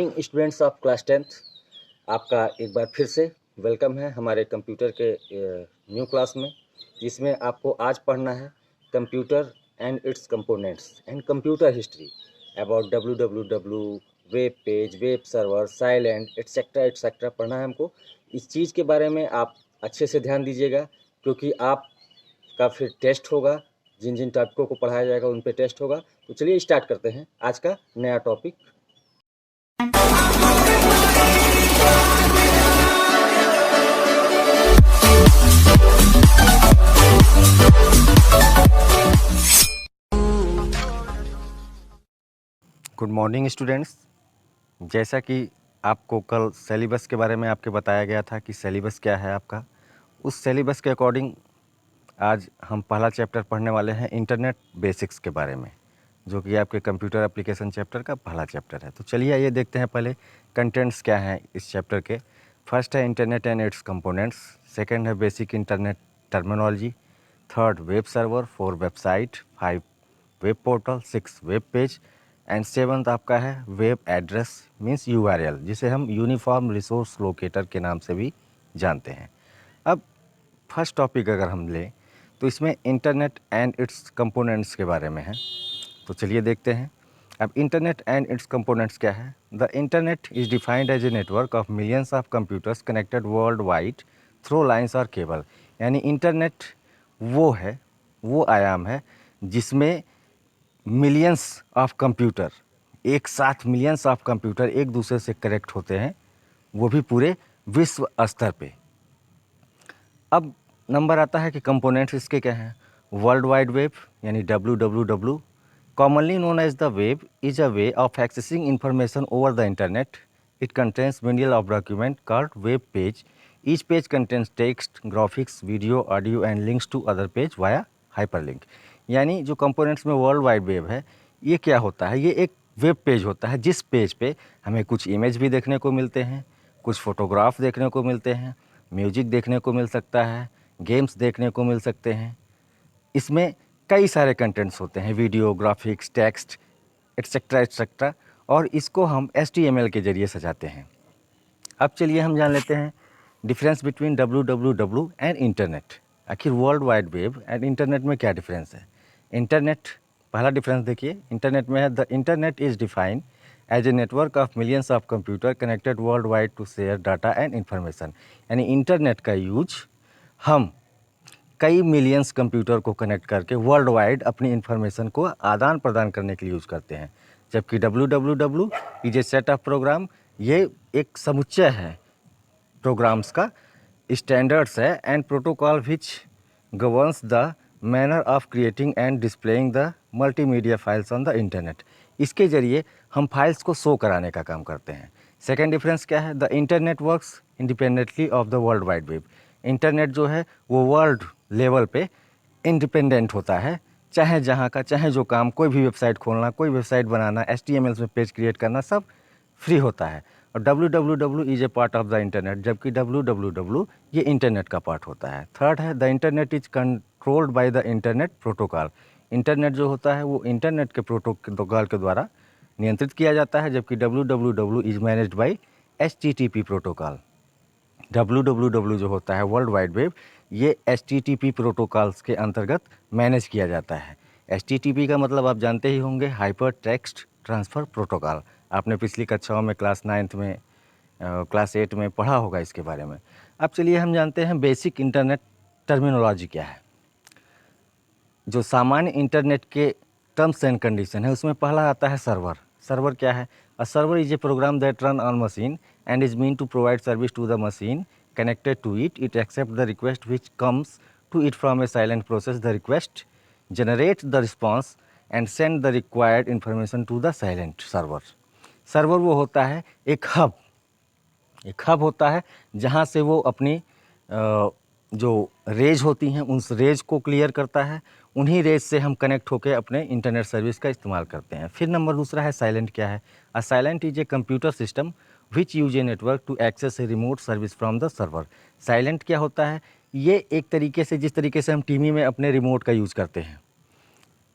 Students of class 10th, आपका एक बार फिर से वेलकम है हमारे कंप्यूटर के न्यू क्लास में, जिसमें आपको आज पढ़ना है computer and its components and computer history about www, web page, web server, silent etcetera etcetera पढ़ना है हमको। इस चीज़ के बारे में आप अच्छे से ध्यान दीजिएगा, क्योंकि आपका फिर टेस्ट होगा। जिन जिन टॉपिकों को पढ़ाया जाएगा उन पे टेस्ट होगा। तो चलिए स्टार्ट करते हैं आज का नया टॉपिक। Good morning students. जैसा कि आपको कल सिलेबस के बारे में आपके बताया गया था कि सिलेबस क्या है आपका, उस सिलेबस के अकॉर्डिंग आज हम पहला चैप्टर पढ़ने वाले हैं इंटरनेट बेसिक्स के बारे में, जो कि आपके कंप्यूटर एप्लीकेशन चैप्टर का पहला चैप्टर है। तो चलिए आइए देखते हैं पहले कंटेंट्स क्या हैं इस चैप्टर के। फर्स्ट है internet and its components, second है basic internet terminology, third web server, 4 website, 5 web portal, 6 web page and 7th आपका है वेब एड्रेस मीन्स URL, जिसे हम यूनिफॉर्म रिसोर्स लोकेटर के नाम से भी जानते हैं। अब फर्स्ट टॉपिक अगर हम लें तो इसमें इंटरनेट एंड इट्स कंपोनेंट्स के बारे में है। तो चलिए देखते हैं। अब इंटरनेट एंड इट्स कंपोनेंट्स क्या है। The internet is defined as a network of millions of computers connected world wide through lines और केबल। यानी इंटरनेट वो आयाम है जिसमें मिलियंस ऑफ कंप्यूटर, एक साथ मिलियंस ऑफ कंप्यूटर एक दूसरे से कनेक्ट होते हैं, वो भी पूरे विश्व स्तर पे। अब नंबर आता है कि कंपोनेंट्स इसके क्या हैं। वर्ल्ड वाइड वेब यानी WWW, commonly known as the web, is a way of accessing information over the internet. It contains bundle of document called web page. Each page contains text, graphics, video, audio and links to other page via hyperlink. यानी जो components में world wide web है, ये क्या होता है, ये एक वेब पेज होता है जिस पेज पे हमें कुछ इमेज भी देखने को मिलते हैं, कुछ फ़ोटोग्राफ देखने को मिलते हैं, म्यूजिक देखने को मिल सकता है, गेम्स देखने को मिल सकते हैं। इसमें कई सारे कंटेंट्स होते हैं, video, graphics, text etcetera etcetera, और इसको हम HTML के ज़रिए सजाते हैं। अब चलिए हम जान लेते हैं difference between WWW and internet. आखिर world wide web and internet में क्या डिफरेंस है। इंटरनेट, पहला डिफरेंस देखिए, इंटरनेट में है the internet is defined as a network of millions of computer connected world wide to share data and information. यानी internet का यूज हम कई मिलियंस कंप्यूटर को कनेक्ट करके वर्ल्ड वाइड अपनी इन्फॉर्मेशन को आदान प्रदान करने के लिए यूज़ करते हैं। जबकि WWW is a set of program, ये एक समुच्चय है प्रोग्राम्स का, स्टैंडर्ड्स है and protocol which governs the manner of creating and displaying the multimedia files on the internet. इसके ज़रिए हम फाइल्स को शो कराने का काम करते हैं। सेकेंड डिफरेंस क्या है, the internet works independently of the world wide web. Internet जो है वो वर्ल्ड लेवल पे इंडिपेंडेंट होता है, चाहे जहाँ का चाहे जो काम, कोई भी वेबसाइट खोलना, कोई वेबसाइट बनाना, HTML में पेज क्रिएट करना, सब फ्री होता है। और WWW is A part of the internet, जबकि WWW ये इंटरनेट का पार्ट होता है। थर्ड है the internet is controlled by the internet protocol. Internet जो होता है वो इंटरनेट के प्रोटोकॉल के द्वारा नियंत्रित किया जाता है, जबकि WWW is managed by HTTP protocol. WWW जो होता है वर्ल्ड वाइड वेब, ये HTTP प्रोटोकॉल्स के अंतर्गत मैनेज किया जाता है। HTTP का मतलब आप जानते ही होंगे, हाइपर टेक्स्ट ट्रांसफ़र प्रोटोकॉल। आपने पिछली कक्षाओं में क्लास 9th में, क्लास 8 में पढ़ा होगा इसके बारे में। अब चलिए हम जानते हैं बेसिक इंटरनेट टर्मिनोलॉजी क्या है। जो सामान्य इंटरनेट के टर्म्स एंड कंडीशन है, उसमें पहला आता है सर्वर। सर्वर क्या है, a server is a program that run on machine and is mean to provide service to the machine connected to it. It accepts the request which comes to it from a silent process. The request generates the response and send the required information to the silent server. Server वो होता है एक hub होता है जहाँ से वो अपनी जो रेज होती हैं उन रेज को क्लियर करता है। उन्हीं रेज से हम कनेक्ट होकर अपने इंटरनेट सर्विस का इस्तेमाल करते हैं। फिर नंबर दूसरा है साइलेंट क्या है। A client is a computer system which use a network to access a remote service from the server. Client क्या होता है, ये एक तरीके से, जिस तरीके से हम टीवी में अपने रिमोट का यूज़ करते हैं,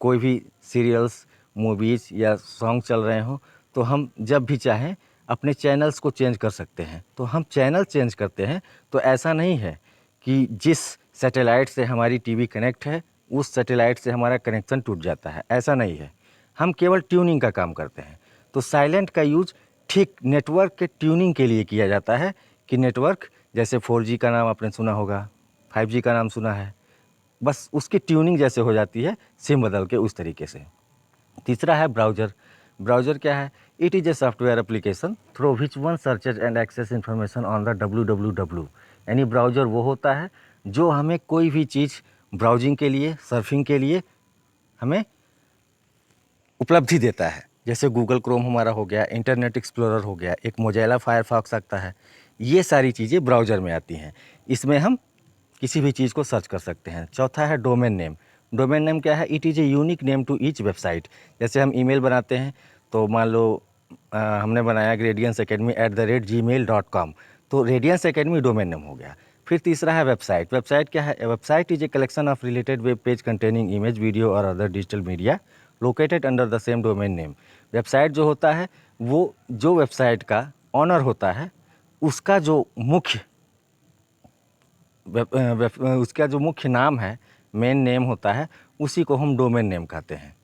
कोई भी सीरियल्स, मूवीज़ या सॉन्ग चल रहे हों तो हम जब भी चाहें अपने चैनल्स को चेंज कर सकते हैं। तो हम चैनल चेंज करते हैं तो ऐसा नहीं है कि जिस सैटेलाइट से हमारी टीवी कनेक्ट है उस सैटेलाइट से हमारा कनेक्शन टूट जाता है, ऐसा नहीं है। हम केवल ट्यूनिंग का काम करते हैं। तो साइलेंट का यूज ठीक नेटवर्क के ट्यूनिंग के लिए किया जाता है कि नेटवर्क जैसे 4G का नाम आपने सुना होगा, 5G का नाम सुना है, बस उसकी ट्यूनिंग जैसे हो जाती है सिम बदल के उस तरीके से। तीसरा है ब्राउज़र। ब्राउज़र क्या है? It is a software application through which one searches and access information on the www। यानी ब्राउज़र वो होता है जो हमें कोई भी चीज़ ब्राउजिंग के लिए, सर्फिंग के लिए हमें उपलब्धि देता है। जैसे गूगल क्रोम हमारा हो गया, इंटरनेट एक्सप्लोरर हो गया, एक मोज़िला फायरफॉक्स आता है, ये सारी चीज़ें ब्राउज़र में आती हैं। इसमें हम किसी भी चीज़ को सर्च कर सकते हैं। चौथा है डोमेन नेम। डोमेन नेम क्या है? It is a unique name to each website. जैसे हम ईमेल बनाते हैं तो मान लो हमने बनाया radianceacademy@gmail.com, तो रेडियंस एकेडमी डोमेन नेम हो गया। फिर तीसरा है वेबसाइट। वेबसाइट क्या है? Website is a collection of related web page containing image, video और other digital media located under the same domain name. Website जो होता है वो जो वेबसाइट का ऑनर होता है उसका जो मुख्य उसका जो मुख्य नाम है, मेन नेम होता है, उसी को हम डोमेन नेम कहते हैं।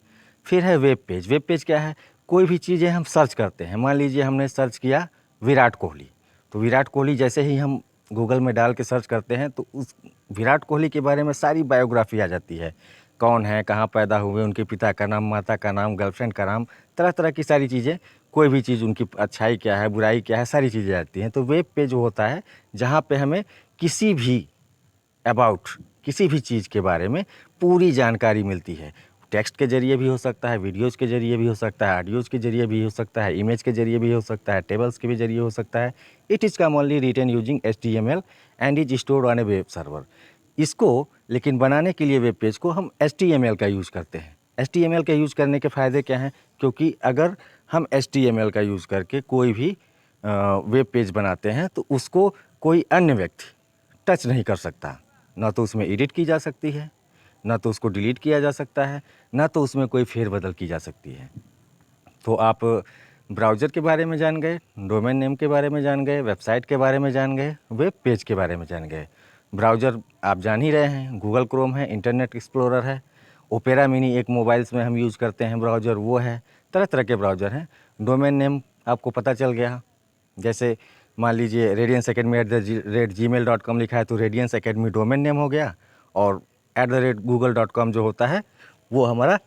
फिर है वेब पेज। वेब पेज क्या है? कोई भी चीज़ें हम सर्च करते हैं। मान लीजिए हमने सर्च किया विराट कोहली, तो विराट कोहली जैसे ही हम गूगल में डाल के सर्च करते हैं तो उस विराट कोहली के बारे में सारी बायोग्राफी आ जाती है। कौन है, कहाँ पैदा हुए, उनके पिता का नाम, माता का नाम, गर्लफ्रेंड का नाम, तरह तरह की सारी चीज़ें, कोई भी चीज़ उनकी अच्छाई क्या है, बुराई क्या है, सारी चीज़ें आती हैं। तो वेब पेज वो होता है जहाँ पे हमें किसी भी अबाउट किसी भी चीज़ के बारे में पूरी जानकारी मिलती है। टेक्स्ट के ज़रिए भी हो सकता है, वीडियोज़ के ज़रिए भी हो सकता है, ऑडियोज़ के ज़रिए भी हो सकता है, इमेज के ज़रिए भी हो सकता है, टेबल्स के भी ज़रिए हो सकता है। It is commonly written using HTML and is stored on a web server. इसको लेकिन बनाने के लिए वेब पेज को हम HTML का यूज़ करते हैं। HTML का यूज़ करने के फ़ायदे क्या हैं? क्योंकि अगर हम HTML का यूज़ करके कोई भी वेब पेज बनाते हैं तो उसको कोई अन्य व्यक्ति टच नहीं कर सकता। ना तो उसमें एडिट की जा सकती है, ना तो उसको डिलीट किया जा सकता है, ना तो उसमें कोई फेरबदल की जा सकती है। तो आप ब्राउज़र के बारे में जान गए, डोमेन नेम के बारे में जान गए, वेबसाइट के बारे में जान गए, वेब पेज के बारे में जान गए। ब्राउज़र आप जान ही रहे हैं, गूगल क्रोम है, इंटरनेट एक्सप्लोरर है, ओपेरा मिनी एक मोबाइल्स में हम यूज़ करते हैं ब्राउज़र, वो है। तरह तरह के ब्राउज़र हैं। डोमेन नेम आपको पता चल गया। जैसे मान लीजिए radianceacademy@gmail.com लिखा है तो रेडियंस एकेडमी डोमेन नेम हो गया, और @google.com जो होता है वो हमारा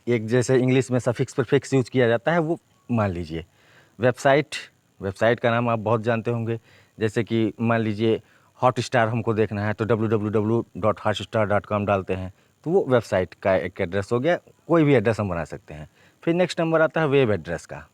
एक जैसे इंग्लिश में सफिक्स प्रीफिक्स यूज़ किया जाता है वो मान लीजिए। वेबसाइट, वेबसाइट का नाम आप बहुत जानते होंगे। जैसे कि मान लीजिए हॉटस्टार हमको देखना है तो www.hotstar.com डालते हैं तो वो वेबसाइट का एक एड्रेस हो गया। कोई भी एड्रेस हम बना सकते हैं। फिर नेक्स्ट नंबर आता है वेब एड्रेस का।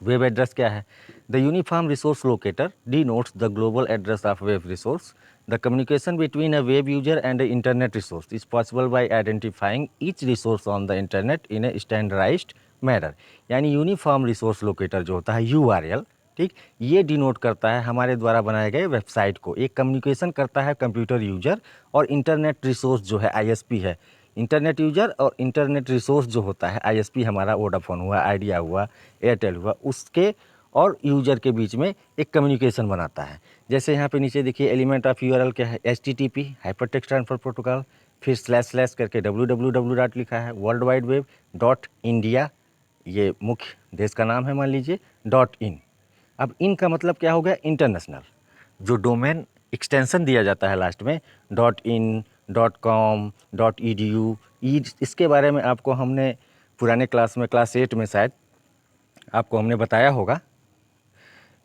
वेब एड्रेस क्या है? The uniform resource locator denotes the global address of web resource. The communication between a web user and a internet resource is possible by identifying each resource on the internet in a standardized manner. यानी uniform resource locator जो होता है URL, ठीक, ये denote करता है हमारे द्वारा बनाए गए वेबसाइट को। एक कम्युनिकेशन करता है कंप्यूटर यूजर और इंटरनेट रिसोर्स जो है ISP है। इंटरनेट यूजर और इंटरनेट रिसोर्स जो होता है ISP हमारा वोडाफोन हुआ, आइडिया हुआ, एयरटेल हुआ, उसके और यूजर के बीच में एक कम्युनिकेशन बनाता है। जैसे यहाँ पे नीचे देखिए एलिमेंट ऑफ URL क्या है? HTTP हाइपरटेक्स्ट ट्रांसफर प्रोटोकॉल, फिर स्लैश करके www डॉट लिखा है, world wide web dot India, ये मुख्य देश का नाम है मान लीजिए, डॉट इन। अब इन का मतलब क्या हो गया? इंटरनेशनल। जो डोमेन एक्सटेंशन दिया जाता है लास्ट में, dot in, dot com, dot EDU, इसके बारे में आपको हमने पुराने क्लास में, क्लास 8 में शायद आपको हमने बताया होगा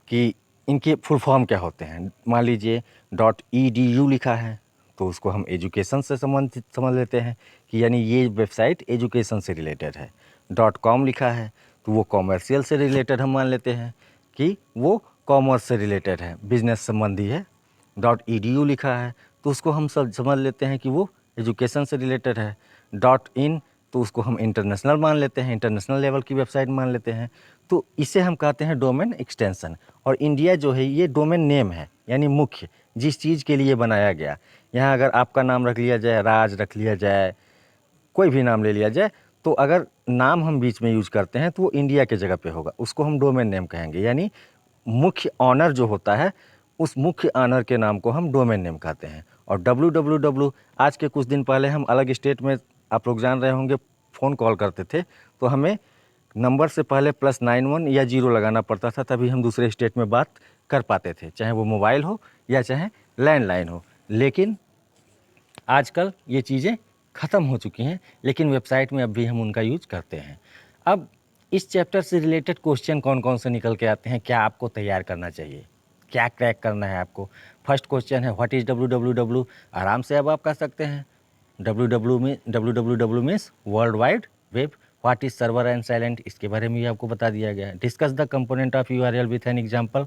कि इनके फुल फॉर्म क्या होते हैं। मान लीजिए .edu लिखा है तो उसको हम एजुकेशन से संबंधित समझ लेते हैं कि यानी ये वेबसाइट एजुकेशन से रिलेटेड है। .com लिखा है तो वो कॉमर्शियल से रिलेटेड हम मान लेते हैं कि वो कॉमर्स से रिलेटेड है, बिजनेस संबंधी है। .edu लिखा है तो उसको हम सब समझ लेते हैं कि वो एजुकेशन से रिलेटेड है। .in तो उसको हम इंटरनेशनल मान लेते हैं, इंटरनेशनल लेवल की वेबसाइट मान लेते हैं। तो इसे हम कहते हैं डोमेन एक्सटेंशन। और इंडिया जो है ये डोमेन नेम है, यानी मुख्य, जिस चीज़ के लिए बनाया गया। यहाँ अगर आपका नाम रख लिया जाए, राज रख लिया जाए, कोई भी नाम ले लिया जाए, तो अगर नाम हम बीच में यूज करते हैं तो वो इंडिया के जगह पे होगा, उसको हम डोमेन नेम कहेंगे। यानी मुख्य ऑनर जो होता है उस मुख्य ऑनर के नाम को हम डोमेन नेम कहते हैं। और www, आज के कुछ दिन पहले हम अलग स्टेट में, आप लोग जान रहे होंगे, फ़ोन कॉल करते थे तो हमें नंबर से पहले +91 या 0 लगाना पड़ता था, तभी हम दूसरे स्टेट में बात कर पाते थे, चाहे वो मोबाइल हो या चाहे लैंडलाइन हो। लेकिन आजकल ये चीज़ें ख़त्म हो चुकी हैं, लेकिन वेबसाइट में अब भी हम उनका यूज करते हैं। अब इस चैप्टर से रिलेटेड क्वेश्चन कौन कौन से निकल के आते हैं, क्या आपको तैयार करना चाहिए, क्या क्रैक करना है आपको। फर्स्ट क्वेश्चन है व्हाट इज़ www। आराम से अब आप कह सकते हैं www means world wide web. What is server and silent, इसके बारे में भी आपको बता दिया गया है। Discuss the component of URL with an example.